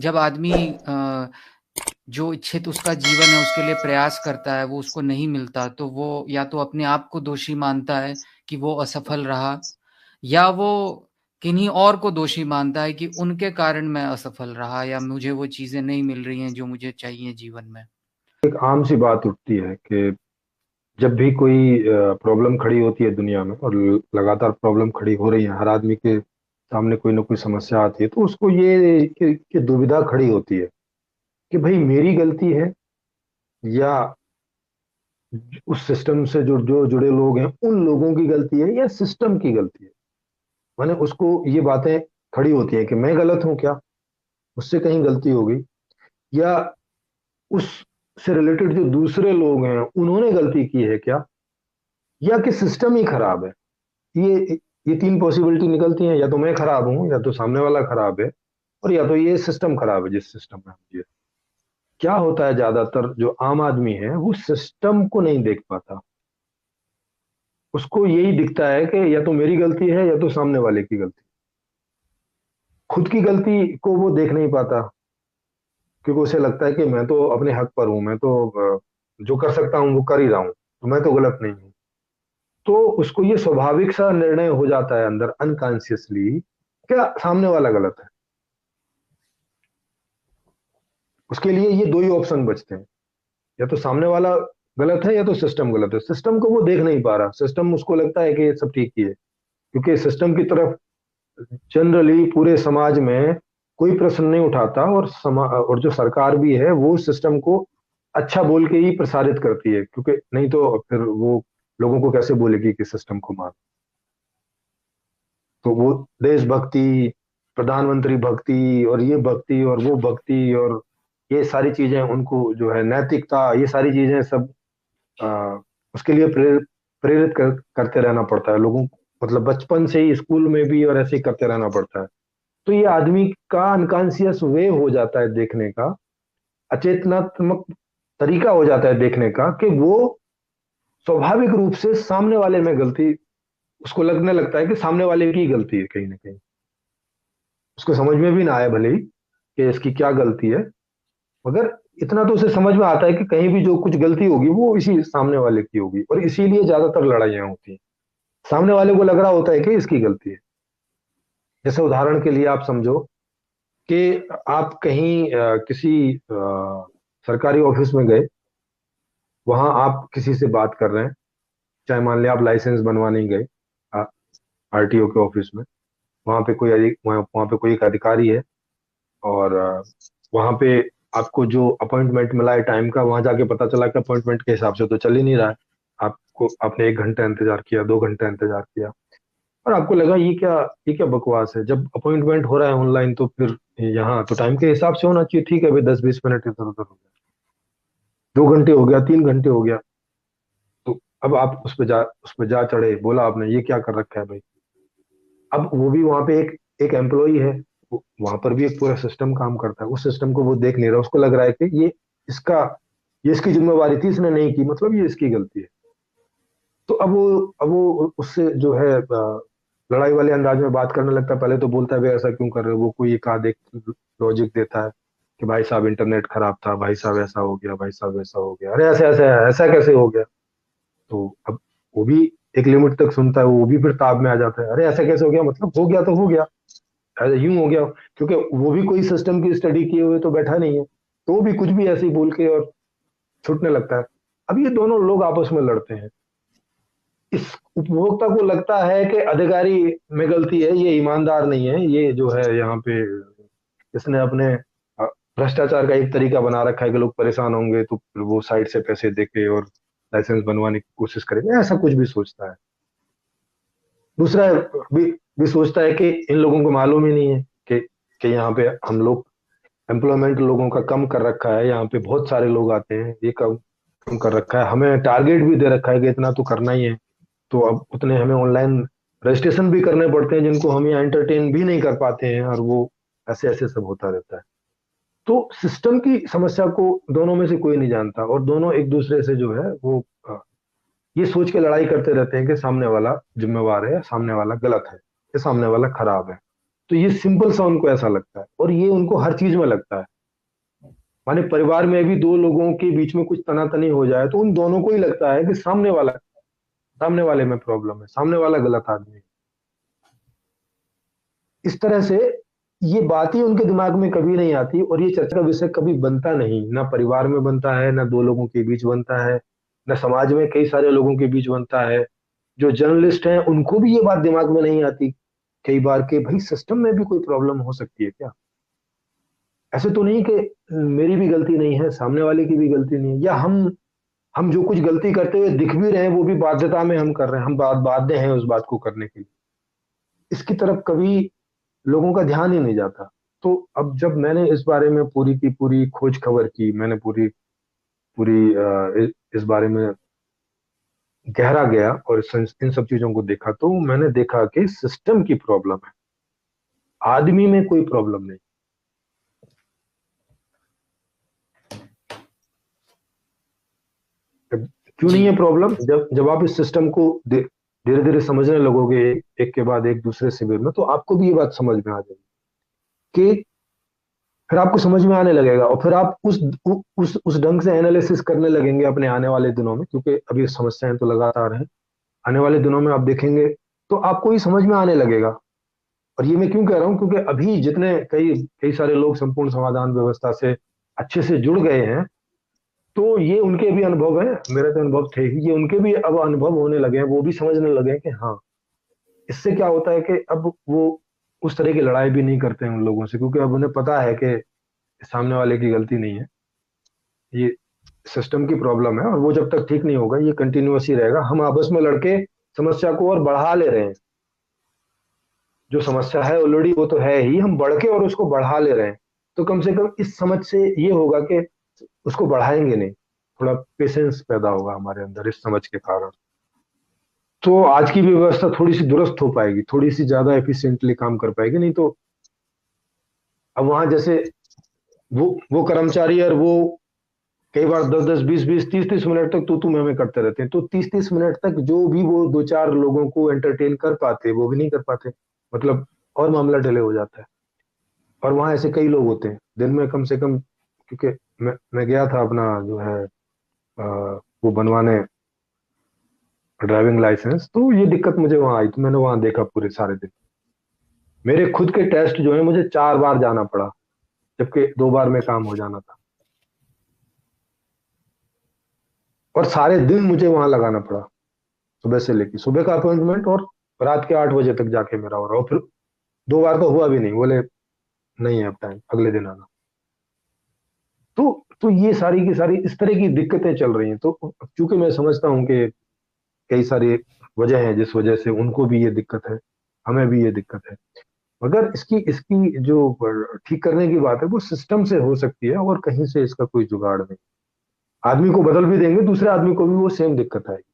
जब आदमी जो इच्छित उसका जीवन है उसके लिए प्रयास करता है, वो उसको नहीं मिलता, तो वो या तो अपने आप को दोषी मानता है कि वो असफल रहा, या वो किन्हीं और को दोषी मानता है कि उनके कारण मैं असफल रहा या मुझे वो चीजें नहीं मिल रही हैं जो मुझे चाहिए जीवन में। एक आम सी बात उठती है कि जब भी कोई प्रॉब्लम खड़ी होती है दुनिया में, और लगातार प्रॉब्लम खड़ी हो रही है, हर आदमी के सामने कोई ना कोई समस्या आती है, तो उसको ये कि दुविधा खड़ी होती है कि भाई मेरी गलती है, या उस सिस्टम से जो जो जुड़े लोग हैं उन लोगों की गलती है, या सिस्टम की गलती है। माने उसको ये बातें खड़ी होती है कि मैं गलत हूं क्या, मुझसे कहीं गलती हो गई, या उस से रिलेटेड जो दूसरे लोग हैं उन्होंने गलती की है क्या, या कि सिस्टम ही खराब है। ये ये तीन पॉसिबिलिटी निकलती हैं, या तो मैं खराब हूं, या तो सामने वाला खराब है, और या तो ये सिस्टम खराब है जिस सिस्टम में हम जी। क्या होता है, ज्यादातर जो आम आदमी है वो सिस्टम को नहीं देख पाता। उसको यही दिखता है कि या तो मेरी गलती है या तो सामने वाले की गलती। खुद की गलती को वो देख नहीं पाता, क्योंकि उसे लगता है कि मैं तो अपने हक पर हूं, मैं तो जो कर सकता हूं वो कर ही रहा हूं, तो मैं तो गलत नहीं हूं। तो उसको ये स्वाभाविक सा निर्णय हो जाता है अंदर अनकॉन्शियसली, क्या सामने वाला गलत है। उसके लिए ये दो ही ऑप्शन बचते हैं, या तो सामने वाला गलत है या तो सिस्टम गलत है। सिस्टम को वो देख नहीं पा रहा, सिस्टम उसको लगता है कि ये सब ठीक ही है, क्योंकि सिस्टम की तरफ जनरली पूरे समाज में कोई प्रश्न नहीं उठाता, और जो सरकार भी है वो सिस्टम को अच्छा बोल के ही प्रसारित करती है, क्योंकि नहीं तो फिर वो लोगों को कैसे बोलेगी कि सिस्टम को मान। तो वो देशभक्ति, प्रधानमंत्री भक्ति, और ये भक्ति और वो भक्ति, और ये सारी चीजें उनको जो है नैतिकता, ये सारी चीजें सब आ, उसके लिए प्रेरित करते रहना पड़ता है लोगों को। मतलब बचपन से ही स्कूल में भी और ऐसे ही करते रहना पड़ता है। तो ये आदमी का अनकॉन्शियस वे हो जाता है देखने का, अचेतनात्मक तरीका हो जाता है देखने का, कि वो स्वाभाविक रूप से सामने वाले में गलती, उसको लगने लगता है कि सामने वाले की गलती है कहीं ना कहीं। उसको समझ में भी ना आए भले ही कि इसकी क्या गलती है, मगर इतना तो उसे समझ में आता है कि कहीं भी जो कुछ गलती होगी वो इसी सामने वाले की होगी, और इसीलिए ज्यादातर लड़ाइयाँ होती हैं। सामने वाले को लग रहा होता है कि इसकी गलती है। जैसे उदाहरण के लिए आप समझो कि आप कहीं किसी सरकारी ऑफिस में गए, वहां आप किसी से बात कर रहे हैं, चाहे मान लिया आप लाइसेंस बनवाने ही गए आरटीओ के ऑफिस में। वहां पे कोई एक अधिकारी है, और वहां पे आपको जो अपॉइंटमेंट मिला है टाइम का, वहां जाके पता चला कि अपॉइंटमेंट के हिसाब से तो चल ही नहीं रहा है। आपने 1 घंटा इंतजार किया, 2 घंटा इंतजार किया, और आपको लगा ये क्या बकवास है, जब अपॉइंटमेंट हो रहा है ऑनलाइन तो फिर यहाँ तो टाइम के हिसाब से होना चाहिए। ठीक है भाई, 10-20 मिनट इधर उधर हो गया, 2 घंटे हो गया, 3 घंटे हो गया। तो अब आप उस पे जा चढ़े, बोला आपने ये क्या कर रखा है भाई। अब वो भी वहां पे एक एम्प्लॉई है, वहां पर भी एक पूरा सिस्टम काम करता है, उस सिस्टम को वो देख नहीं रहा, उसको लग रहा है कि इसका ये इसकी जिम्मेवारी थी, इसने नहीं की, मतलब ये इसकी गलती है। तो अब वो उससे जो है लड़ाई वाले अंदाज में बात करने लगता है। पहले तो बोलता है भाई ऐसा क्यों कर रहे हो, वो कोई एक आध एक लॉजिक देता है कि भाई साहब इंटरनेट खराब था, भाई साहब ऐसा हो गया, भाई साहब ऐसा हो गया, अरे ऐसा ऐसा ऐसा कैसे हो गया। तो अब वो भी एक लिमिट तक सुनता है, वो भी फिर ताब में आ जाता है, अरे ऐसा कैसे हो गया, मतलब हो गया तो हो गया, ऐसे यूं हो गया। क्योंकि वो भी कोई सिस्टम की स्टडी किए हुए तो बैठा नहीं है, तो वो भी कुछ भी ऐसे ही बोल के और छूटने लगता है। अब ये दोनों लोग आपस में लड़ते हैं। इस उपभोक्ता को लगता है कि अधिकारी में गलती है, ये ईमानदार नहीं है, ये जो है यहाँ पे इसने अपने भ्रष्टाचार का एक तरीका बना रखा है कि लोग परेशान होंगे तो फिर वो साइड से पैसे देके और लाइसेंस बनवाने की कोशिश करेंगे, ऐसा कुछ भी सोचता है। दूसरा भी, भी सोचता है कि इन लोगों को मालूम ही नहीं है कि यहाँ पे हम लोग एम्प्लॉयमेंट लोगों का कम कर रखा है, यहाँ पे बहुत सारे लोग आते हैं, ये कम कम कर रखा है, हमें टारगेट भी दे रखा है कि इतना तो करना ही है। तो अब उतने हमें ऑनलाइन रजिस्ट्रेशन भी करने पड़ते हैं जिनको हम यहाँ एंटरटेन भी नहीं कर पाते हैं, और वो ऐसे ऐसे सब होता रहता है। तो सिस्टम की समस्या को दोनों में से कोई नहीं जानता, और दोनों एक दूसरे से जो है वो ये सोच के लड़ाई करते रहते हैं कि सामने वाला जिम्मेवार है, या सामने वाला गलत है, या सामने वाला खराब है। तो ये सिंपल सा उनको ऐसा लगता है, और ये उनको हर चीज में लगता है। माने परिवार में भी दो लोगों के बीच में कुछ तनातनी हो जाए तो उन दोनों को ही लगता है कि सामने वाले में प्रॉब्लम है, सामने वाला गलत आदमी है। इस तरह से ये बात ही उनके दिमाग में कभी नहीं आती, और ये चर्चा का विषय कभी बनता नहीं, ना परिवार में बनता है, ना दो लोगों के बीच बनता है, ना समाज में कई सारे लोगों के बीच बनता है। जो जर्नलिस्ट हैं उनको भी ये बात दिमाग में नहीं आती कई बार कि भाई सिस्टम में भी कोई प्रॉब्लम हो सकती है क्या। ऐसे तो नहीं कि मेरी भी गलती नहीं है, सामने वाले की भी गलती नहीं है, या हम जो कुछ गलती करते हुए दिख भी रहे हैं वो भी बाध्यता में हम कर रहे हैं, हम बाध्य हैं उस बात को करने के लिए। इसकी तरफ कभी लोगों का ध्यान ही नहीं जाता। तो अब जब मैंने इस बारे में पूरी की पूरी खोज खबर की, मैंने पूरी पूरी इस बारे में गहरा गया और इन सब चीजों को देखा, तो मैंने देखा कि सिस्टम की प्रॉब्लम है, आदमी में कोई प्रॉब्लम नहीं। क्यों नहीं जी, है प्रॉब्लम? जब जब आप इस सिस्टम को धीरे धीरे समझने लगोगे, एक के बाद एक दूसरे शिविर में, तो आपको भी ये बात समझ में आ जाएगी कि फिर आपको समझ में आने लगेगा, और फिर आप उस ढंग से एनालिसिस करने लगेंगे अपने आने वाले दिनों में, क्योंकि अभी समस्याएं तो लगातार हैं। आने वाले दिनों में आप देखेंगे तो आपको ही समझ में आने लगेगा। और ये मैं क्यों कह रहा हूं, क्योंकि अभी जितने कई कई सारे लोग संपूर्ण समाधान व्यवस्था से अच्छे से जुड़ गए हैं, तो ये उनके भी अनुभव है, मेरे तो अनुभव थे ही, ये उनके भी अब अनुभव होने लगे हैं, वो भी समझने लगे हैं कि हाँ, इससे क्या होता है कि अब वो उस तरह की लड़ाई भी नहीं करते हैं उन लोगों से, क्योंकि अब उन्हें पता है कि सामने वाले की गलती नहीं है, ये सिस्टम की प्रॉब्लम है, और वो जब तक ठीक नहीं होगा ये कंटिन्यूअस ही रहेगा। हम आपस में लड़के समस्या को और बढ़ा ले रहे हैं। जो समस्या है ऑलरेडी वो तो है ही, हम बढ़ के और उसको बढ़ा ले रहे हैं। तो कम से कम इस समझ से ये होगा कि उसको बढ़ाएंगे नहीं, थोड़ा पेशेंस पैदा होगा हमारे अंदर इस समझ के कारण। तो आज की भी व्यवस्था थोड़ी सी दुरुस्त हो पाएगी, थोड़ी सी ज्यादा एफिशिएंटली काम कर पाएगी। नहीं तो अब वहां जैसे वो कर्मचारी और वो कई बार 10 10 20 20 30 30 मिनट तक तू मैं करते रहते हैं, तो 30 30 मिनट तक जो भी वो दो चार लोगों को एंटरटेन कर पाते वो भी नहीं कर पाते, मतलब और मामला डिले हो जाता है। और वहां ऐसे कई लोग होते हैं दिन में कम से कम, क्योंकि मैं गया था अपना जो है वो बनवाने ड्राइविंग लाइसेंस, तो ये दिक्कत मुझे वहां आई, तो मैंने वहां देखा पूरे सारे दिन मेरे खुद के टेस्ट जो है मुझे 4 बार जाना पड़ा, जबकि 2 बार में काम हो जाना था, और सारे दिन मुझे वहां लगाना पड़ा, सुबह से लेके सुबह का अपॉइंटमेंट और रात के 8 बजे तक जाके मेरा हो रहा, और फिर 2 बार तो हुआ भी नहीं, बोले नहीं है अब टाइम, अगले दिन आना। तो ये सारी की सारी इस तरह की दिक्कतें चल रही हैं। तो चूंकि मैं समझता हूँ कि कई सारी वजह हैं जिस वजह से उनको भी ये दिक्कत है, हमें भी ये दिक्कत है, मगर इसकी इसकी जो ठीक करने की बात है वो सिस्टम से हो सकती है, और कहीं से इसका कोई जुगाड़ नहीं। आदमी को बदल भी देंगे, दूसरे आदमी को भी वो सेम दिक्कत आएगी।